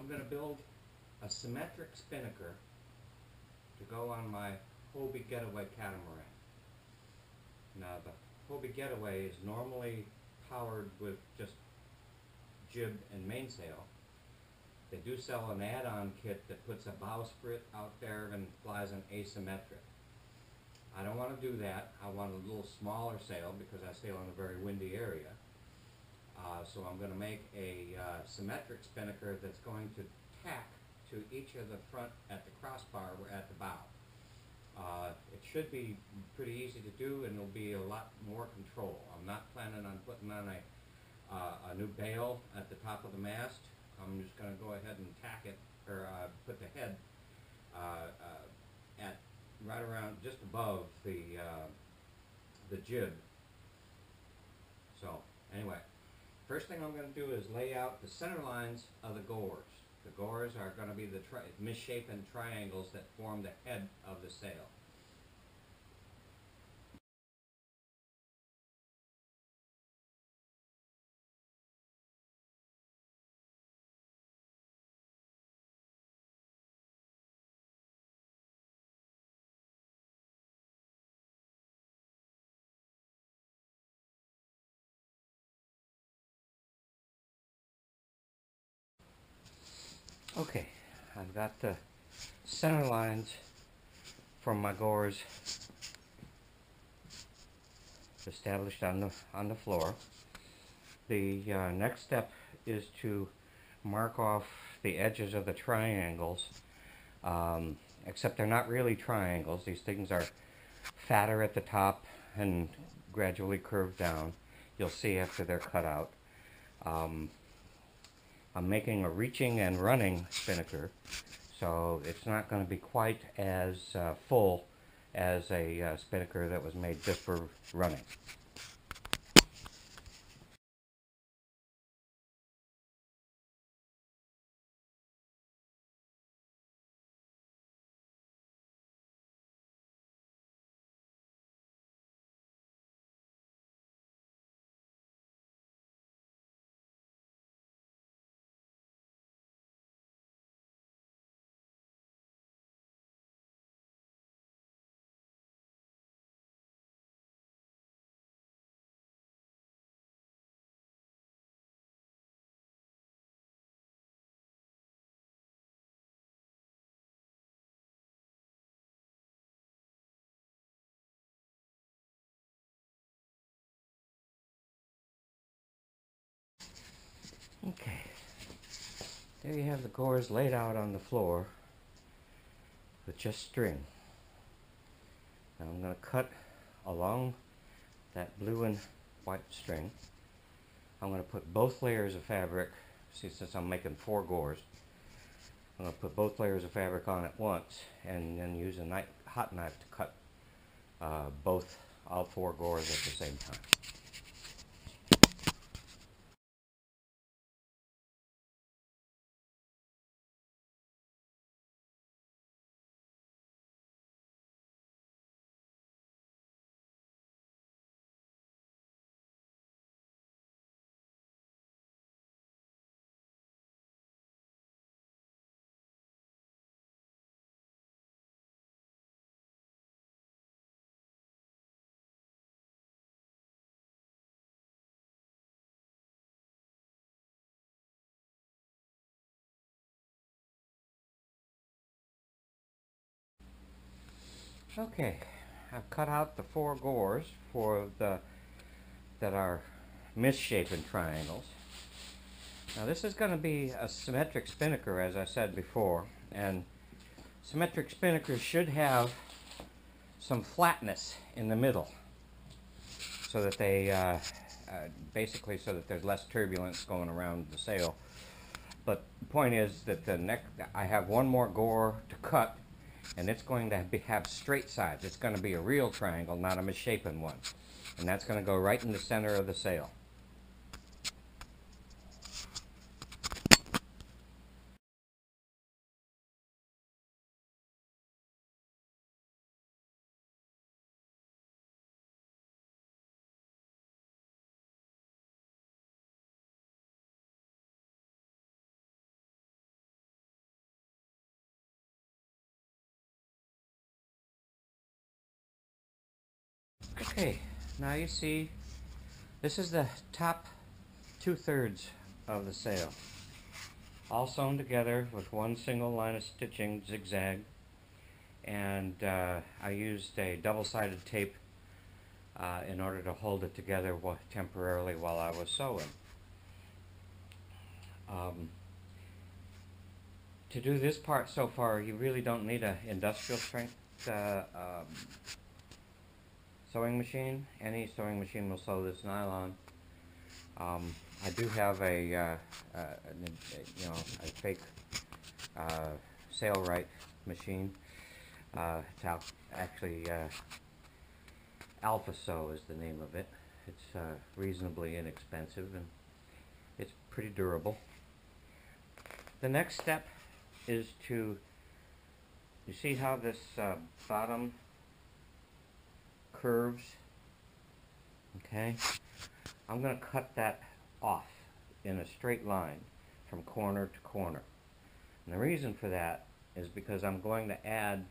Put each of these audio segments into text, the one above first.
I'm going to build a symmetric spinnaker to go on my Hobie Getaway catamaran. Now the Hobie Getaway is normally powered with just jib and mainsail. They do sell an add-on kit that puts a bowsprit out there and flies an asymmetric. I don't want to do that. I want a little smaller sail because I sail in a very windy area. So I'm going to make a symmetric spinnaker that's going to tack to each of the front at the crossbar or at the bow. It should be pretty easy to do, and it'll be a lot more control. I'm not planning on putting on a new bail at the top of the mast. I'm just going to go ahead and tack it, or put the head at right around just above the jib. So anyway, first thing I'm going to do is lay out the center lines of the gores. The gores are going to be the misshapen triangles that form the head of the sail. Okay, I've got the center lines from my gores established on the floor. The next step is to mark off the edges of the triangles, except they're not really triangles. These things are fatter at the top and gradually curve down. You'll see after they're cut out. I'm making a reaching and running spinnaker, so it's not going to be quite as full as a spinnaker that was made just for running. Okay, there you have the gores laid out on the floor with just string. Now I'm going to cut along that blue and white string. I'm going to put both layers of fabric. See, since I'm making 4 gores, I'm going to put both layers of fabric on at once and then use a hot knife to cut all 4 gores at the same time. Okay, I've cut out the 4 gores that are misshapen triangles. Now this is going to be a symmetric spinnaker, as I said before, and symmetric spinnakers should have some flatness in the middle, so that they basically so that there's less turbulence going around the sail. But the point is that I have 1 more gore to cut, and it's going to have straight sides. It's going to be a real triangle, not a misshapen one. And that's going to go right in the center of the sail. Okay, now you see this is the top 2/3 of the sail, all sewn together with one single line of stitching, zigzag, and I used a double-sided tape in order to hold it together temporarily while I was sewing. To do this part so far, you really don't need an industrial strength sewing machine. Any sewing machine will sew this nylon. I do have a fake Sailrite machine. It's actually Alpha Sew is the name of it. It's reasonably inexpensive and it's pretty durable. The next step is you see how this bottom curves? Okay, I'm going to cut that off in a straight line from corner to corner. And the reason for that is because I'm going to add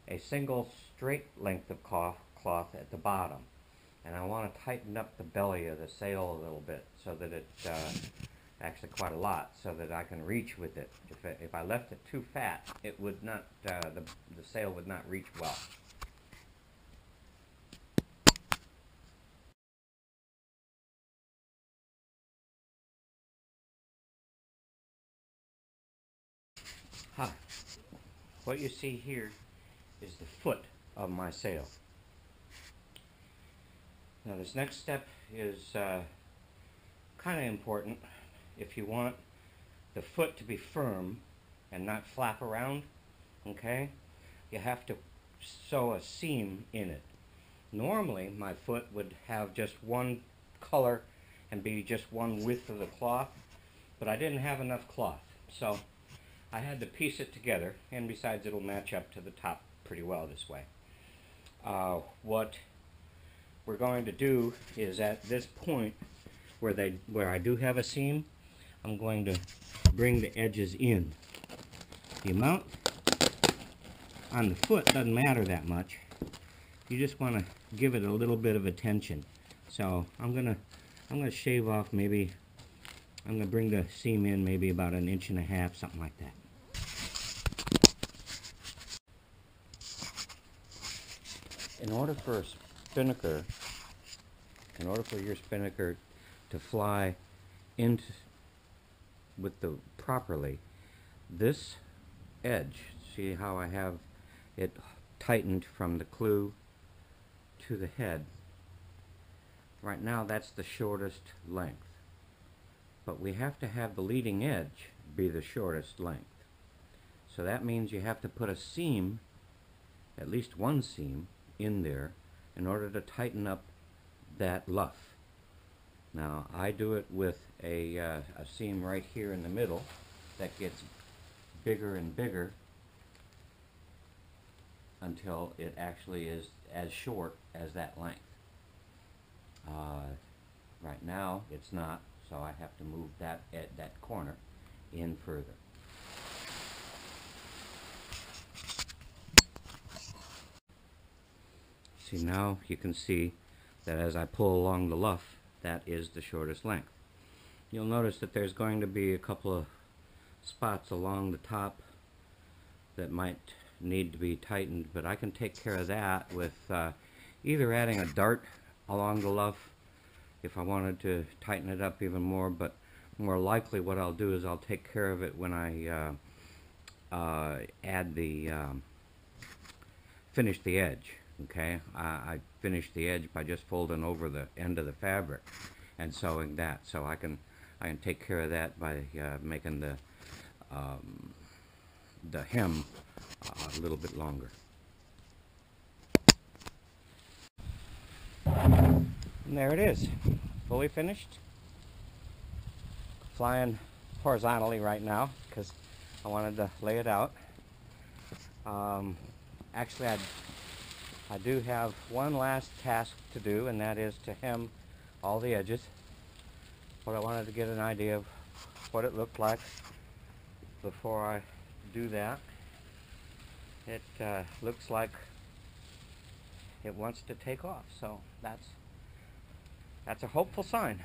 a single straight length of cloth at the bottom. And I want to tighten up the belly of the sail a little bit so that it, actually quite a lot, so that I can reach with it. If I left it too fat, it would not, the sail would not reach well. What you see here is the foot of my sail. Now this next step is kind of important. If you want the foot to be firm and not flap around, okay, you have to sew a seam in it. Normally my foot would have just one color and be just one width of the cloth, but I didn't have enough cloth, so I had to piece it together, and besides it'll match up to the top pretty well this way. What we're going to do is at this point where I do have a seam, I'm going to bring the edges in. The amount on the foot doesn't matter that much. You just want to give it a little bit of attention. So I'm gonna shave off maybe, I'm gonna bring the seam in maybe about 1.5 inches, something like that. In order for a spinnaker, in order for your spinnaker to fly into with the properly, this edge, see how I have it tightened from the clew to the head. Right now that's the shortest length, but we have to have the leading edge be the shortest length. So that means you have to put a seam, at least one seam, in there in order to tighten up that luff. Now I do it with a seam right here in the middle that gets bigger and bigger until it actually is as short as that length. Right now it's not, so I have to move that corner in further. See, now you can see that as I pull along the luff, that is the shortest length. You'll notice that there's going to be a couple of spots along the top that might need to be tightened, but I can take care of that with either adding a dart along the luff if I wanted to tighten it up even more, but more likely what I'll do is I'll take care of it when I add the finish the edge. Okay, I finish the edge by just folding over the end of the fabric and sewing that, so I can take care of that by making the hem a little bit longer. And there it is, fully finished. Flying horizontally right now because I wanted to lay it out. Actually, I do have one last task to do, and that is to hem all the edges. But I wanted to get an idea of what it looked like before I do that. It looks like it wants to take off. So that's a hopeful sign.